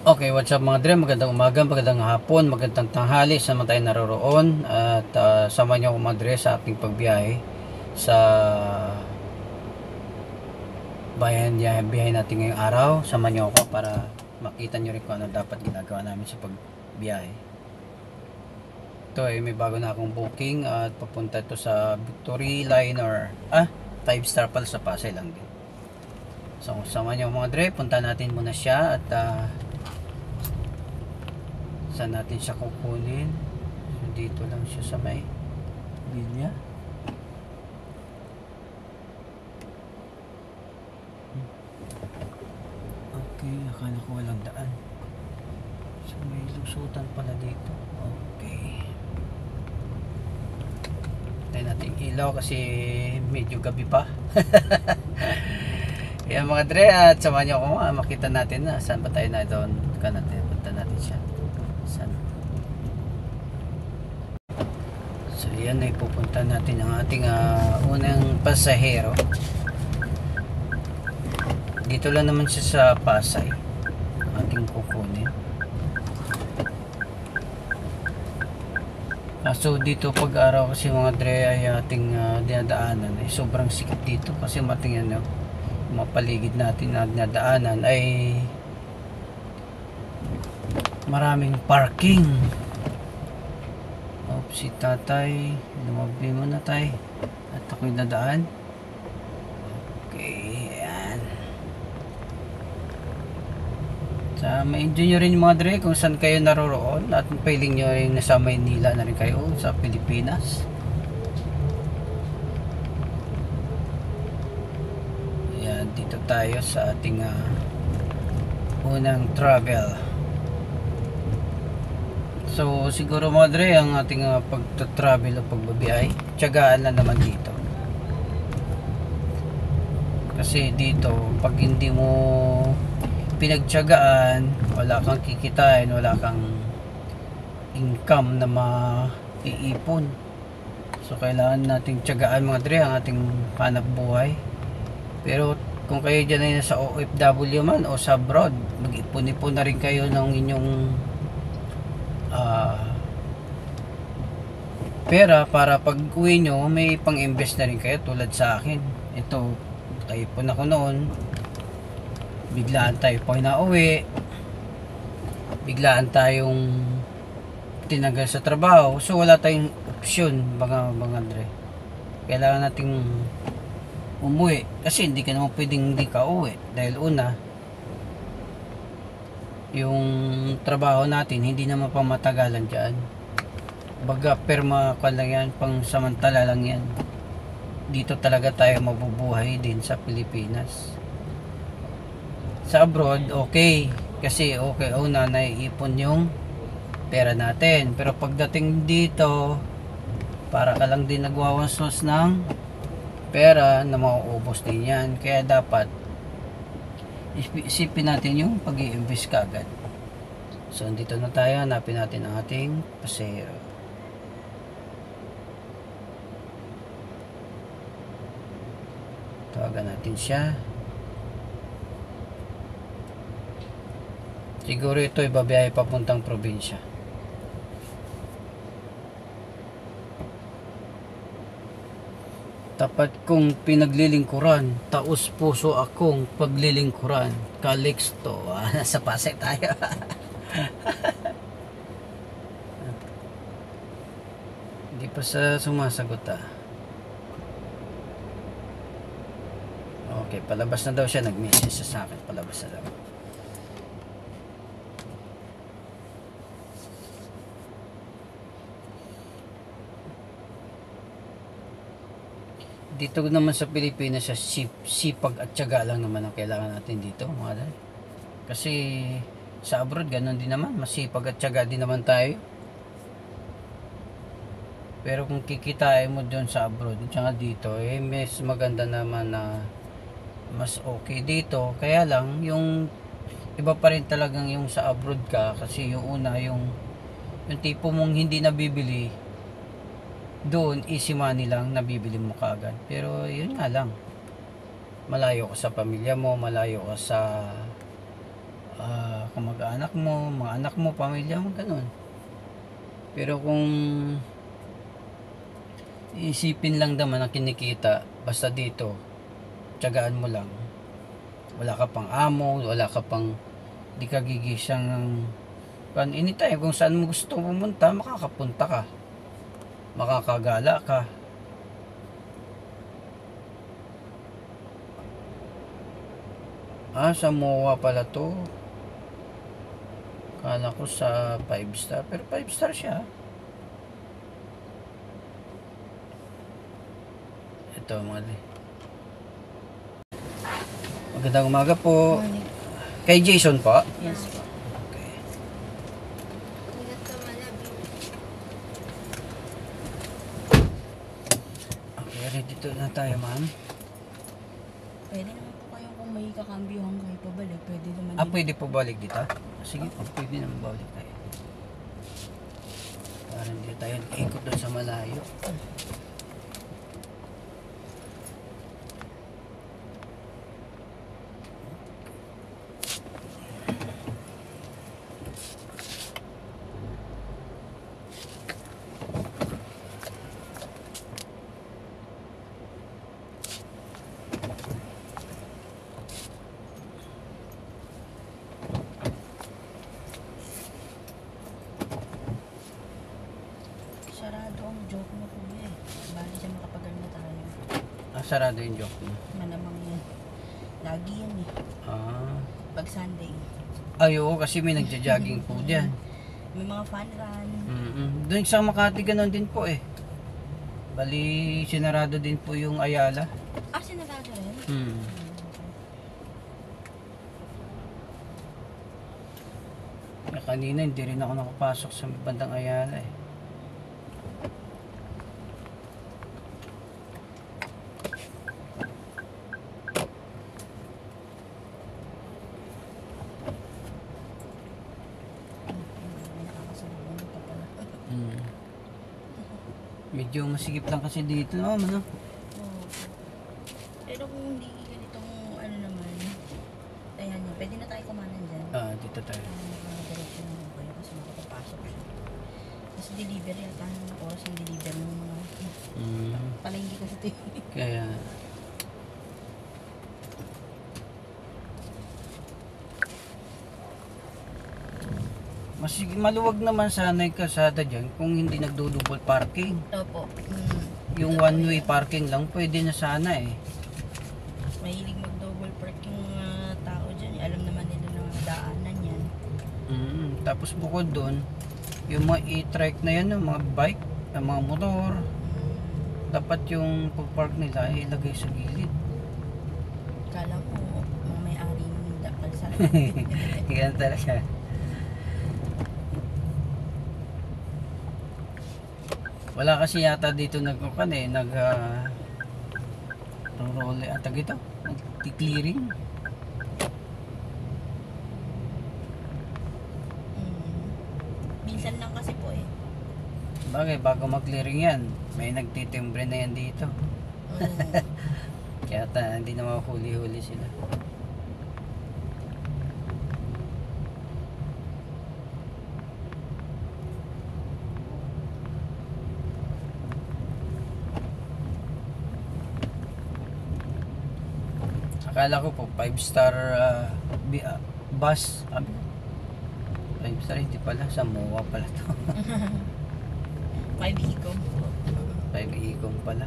Okay, what's up mga dre? Magandang umaga, magandang hapon, magandang tanghali sa mga tayo naroroon. At sama niyo ako mga dre sa aking pagbiyahe sa biyahe natin ngayong araw. Sama niyo ako para makita niyo rin kung ano dapat ginagawa namin sa pagbiyahe. Ito may bago na akong booking at papunta ito sa Victory Liner. 5 star pala, sa Pasay lang din. So sama niyo mga dre, punta natin muna siya at saan natin siya kukunin. So, dito lang siya sa may linya. Okay, akala ko walang daan. So may lusutan pala dito. Okay, tayo natin ilaw kasi medyo gabi pa. Yan mga dre, at samahan niyo ako makita natin na saan ba tayo na doon. Punta natin siya. So yan ay pupunta natin ang ating unang pasahero. Dito lang naman siya sa Pasay, ating kukunin. So dito pag araw kasi mga dre ay ating dinadaanan ay sobrang sikip dito kasi matingnan nyo, mapaligid natin na dinadaanan ay maraming parking. Si tatay, lumabli muna tayo at ako'y nadaan. Okay, yan. Ma-enjoy nyo rin mga dre kung saan kayo naroroon at piling nyo rin nasa Maynila na rin kayo sa Pilipinas. Yan, dito tayo sa ating unang travel. So siguro mga dre, ang ating pagta-travel o pagbabiyahe, tiyagaan lang naman dito. Kasi dito pag hindi mo pinagtiyagaan, wala kang kikitain, wala kang income na maiipon. So kailangan nating tiyagaan mga dre ang ating hanap buhay. Pero kung kayo dyan ay nasa OFW man o sa abroad, mag-ipon-ipon na rin kayo ng inyong pera para pag uwi nyo may pang invest na rin kayo, tulad sa akin. Ito, tayo po na ko noon, biglaan tayo po na uwi, biglaan tayong tinanggal sa trabaho, so wala tayong opsyon mga dre. Kailangan nating umuwi kasi hindi ka naman pwedeng hindi ka uwi dahil una, yung trabaho natin hindi naman pang matagalan dyan, baga perma ka lang yan, pang samantala lang yan. Dito talaga tayo mabubuhay din sa Pilipinas. Sa abroad okay, kasi okay, una naiipon yung pera natin, pero pagdating dito para ka lang din nagwawasos ng pera na mauubos din yan. Kaya dapat isipin natin yung pag-i-invest ka agad. So dito na tayo, hanapin natin ang ating pasahero. Tawagan natin siya. Siguro ito ay babiyahe papuntang probinsya. Tapat kong pinaglilingkuran, taos puso akong paglilingkuran. Calixto, nasa Pasay tayo. Hindi pa sa sumasagot Okay, palabas na daw siya, nag-message sa akin, palabas na daw. Dito naman sa Pilipinas, sa sipag at tiyaga lang naman ang kailangan natin dito mga dahil. Kasi sa abroad ganun din naman, masipag at tiyaga din naman tayo. Pero kung kikitain mo doon sa abroad tsaka dito, mas maganda naman na mas okay dito. Kaya lang yung iba pa rin talagang yung sa abroad ka, kasi yung una yung tipo mong hindi nabibili doon, easy money lang, nabibili mo kaagad. Pero yun nga lang, malayo ka sa pamilya mo, malayo ka sa kamag-anak mga anak mo, pamilya mo, ganun. Pero kung isipin lang naman ang kinikita, basta dito, tiyagaan mo lang. Wala ka pang amo, wala ka pang, di ka gigisang ng, anytime, kung saan mo gusto pumunta, makakapunta ka. Makakagala ka. Sa MOA pala to. Kala ko sa 5 star, pero 5 star siya. Ito mga di. Magandang umaga po. Morning. Kay Jason po. Yes po. Okay. Okay, ready to na tayo, ma'am. Pwede naman po kayong kung may kakambyohan kayo pabalik. Pwede naman. Pwede po balik dito? Sige po, pwede naman balik tayo. Para hindi tayo ikot doon sa malayo. Sarado ang joke mo kuya eh. Bali siya makapagano na tayo. Sarado yung joke mo. Malamang yan. Lagi yan eh. Pag Sunday. Ay, oo, kasi may nagja-jogging po dyan. May mga fun run. Doon sa Makati, ganun din po eh. Bali, sinarado din po yung Ayala. Sinagado rin? Kanina, hindi rin ako nakapasok sa bandang Ayala eh. May nakakasalubong pa pala. Medyo masigip lang kasi dito, no? Ano? Oo. Pero kung hindi ganitong ano naman, ayan yun. Pwede na tayo kumanan dyan. Dito tayo. Diretso na mo kayo kasi makapapasok siya. Kasi deliver yata ng oras yung deliver ng mga palengke kasi ito yun. Kaya, mas maluwag naman sana yung kalsada dyan kung hindi nagdo-double parking. Opo. Yung one-way parking lang, pwede na sana eh. Mahilig mag-double park yung mga tao dyan. Alam naman nila na daanan yan. Tapos bukod doon, yung mga e-trike na yan, yung mga bike, yung mga motor, dapat yung pag-park nila ilagay sa gilid. Kala mo, mga may-ari ng kalsada. Ganyan talaga. Wala kasi yata dito nagkukan eh, roll atag ito, nag-clearing. Minsan lang kasi po eh. Bagay, bago mag-clearing yan, may nagtitimbre na yan dito. Kaya hindi na mahuli-huli sila. Akala ko po 5 star bus. 5 star hindi pala, sa MOA pala to. 5 Ecom po. 5 Ecom pala.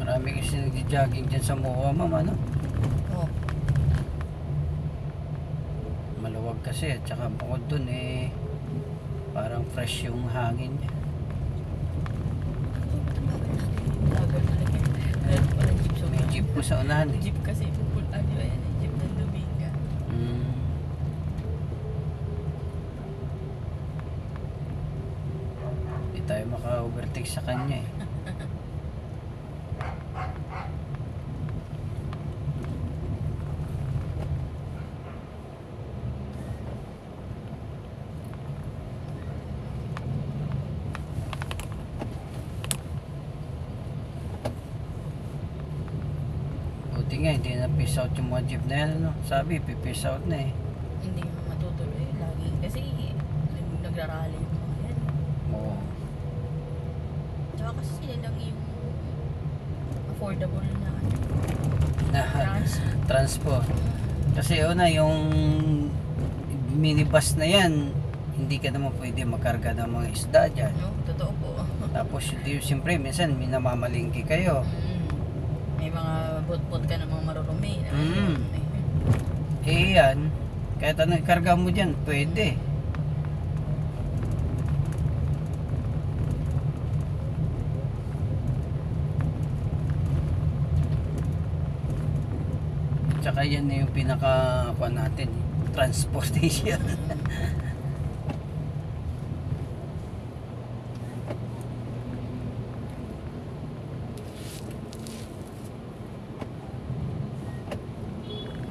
Marami kasi nagja-jogging dyan sa MOA, ma'am, ano? Oh. Maluwag kasi at saka bukod dun eh parang fresh yung hangin niya. po sa unahan eh. Jeep kasi pupunta nyo yan. Jeep ng Dominga. Mm. Hindi tayo maka-overtake sa kanya eh. Buti nga, hindi na piece out yung mga jeep na yan, ano? Sabi, piece out na eh. Hindi mo matutuloy lagi. Kasi nagrarally yung mga yan. Oo. Tsaka kasi sila lang yung affordable na Na, trans. transport. Kasi una, yung minibus na yan, hindi ka naman pwede makarga ng mga isda dyan. No? Totoo po. Tapos, siyempre, minsan, minamamalingki kayo. May mga bot-bot ka namang marurumi. Eh yan, kahit anong karga mo dyan, pwede. Tsaka yan na yung pinaka natin, transportation.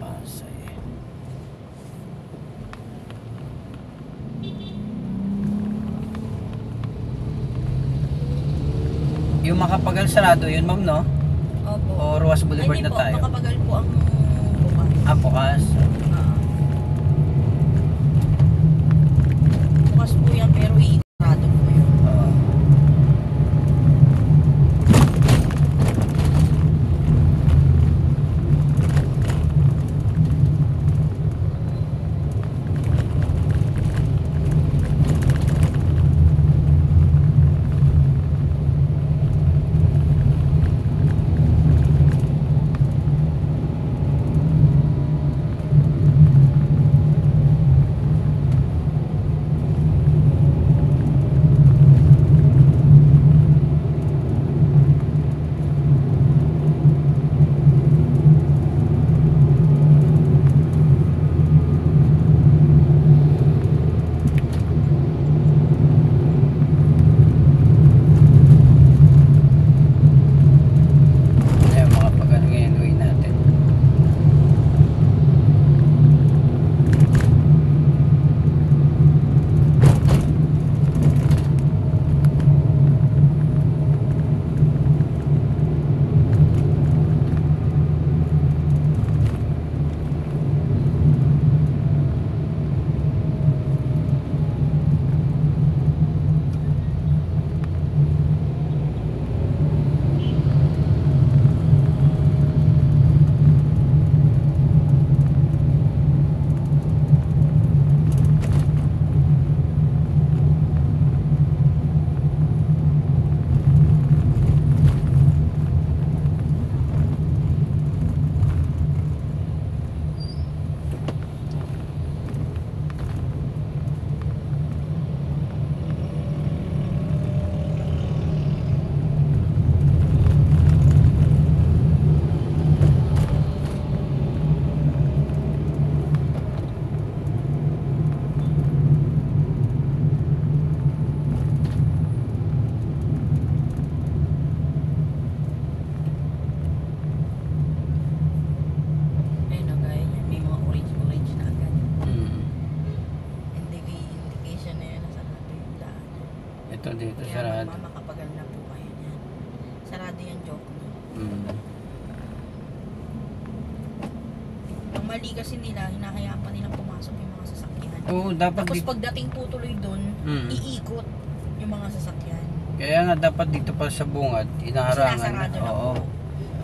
Pasay. Yung Makapagal sarado yun, ma'am, no? Opo. O Ruas Boulevard Ay, na hindi tayo? po. Makapagal po ang bukas. Bukas. Bukas po yan, pero iikarado po yun. Oo. Ayun, Makapagal ngayon uwi natin. Ayun o, gaya niya. May mga orange na agad. Mm. Indication na yan na sarado yung daan. Ito dito Kaya sarado. makapagal na po kayo niyan. Sarado yung joke niyo. Mm. Ang mali kasi nila, hinahayaan pa nilang pumasok yung mga sasakyan. Oo, dapat Tapos dito. pagdating po tuloy doon, iikot yung mga sasakyan. Kaya nga dapat dito pa sa bungad, inaharangan na. Sinasarado na Oo. po.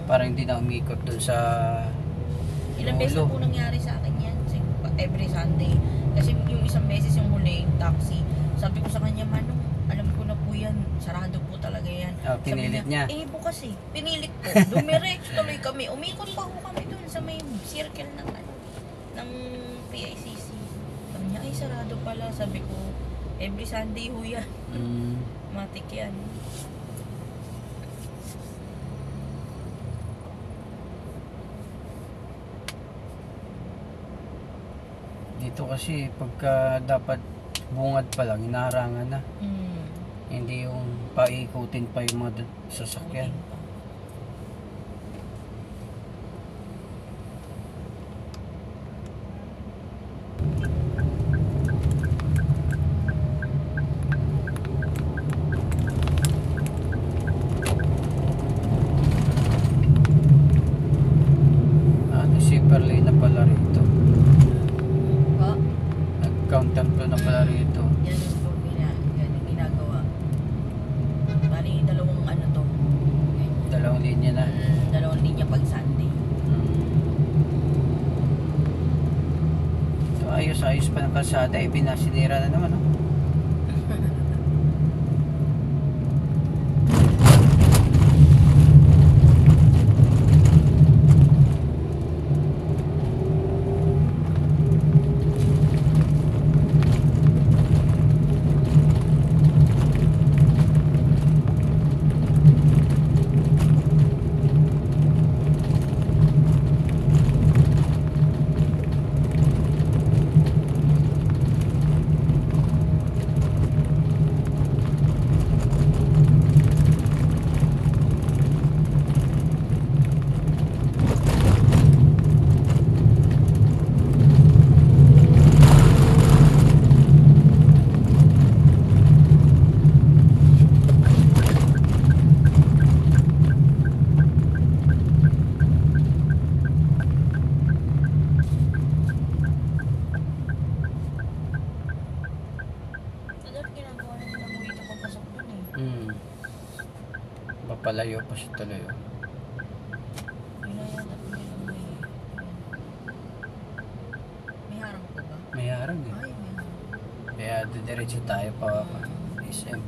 Para hindi na umikot dun sa Ilang beses na po nangyari sa akin yan. Every Sunday. Kasi yung isang beses yung huli, yung taxi. Sabi ko sa kanya, Manong, alam ko na po yan. Sarado po talaga yan. Sabi pinilit niya. bukas eh. Pinilit ko. Dumiretso tuloy kami. Umikot pa po kami dun sa may circle ng ng PICC. Sabi niya, ay sarado pala. Sabi ko, every Sunday ho yan. Matik yan. Dito kasi pagka dapat bungad pa lang, inaharangan na. Hmm. Hindi yung paikutin pa yung mga sasakyan. Ano, zipper lane na pala rito. Pa? Nag-counter to na pala rito. Yan yung formula. Yan yung ginagawa. Bali, dalawang ano to. Dalawang linya na. Dalawang linya pag Sunday. So, ayos-ayos pa ng kalsada. Eh, binasinira na naman, no? Papalayo pa siya tuloy. Oh. May harang po ba? May harang eh. Ay, may harang. Kaya diretso tayo pa SM.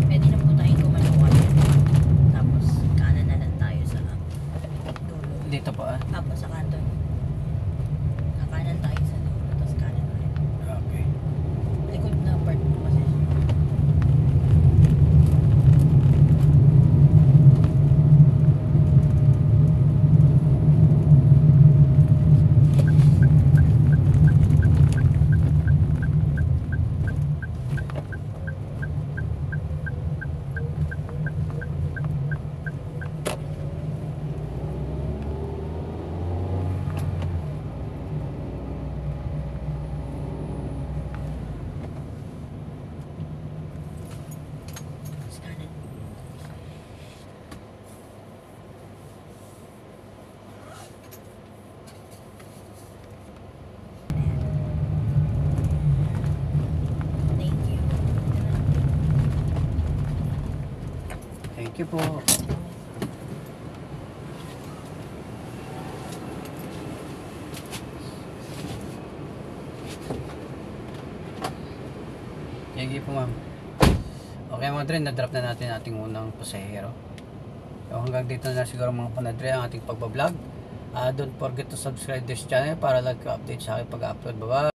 Pwede na po tayong kumalawan. Tapos, kanan na lang tayo sa dulo. Dito pa ah. Tapos sa kanto. Kakanan tayo sa dulo. Tapos kanan ulit. Okay. Likod na part po kasi. Tapos kanan. Thank you. Thank you po. Sige po ma'am. Okay mga dre, na-drop na natin ating unang pasahero. So hanggang dito na siguro mga panadre ang ating pagbablog. Don't forget to subscribe this channel para like update sa aking pag-upload. Bye bye!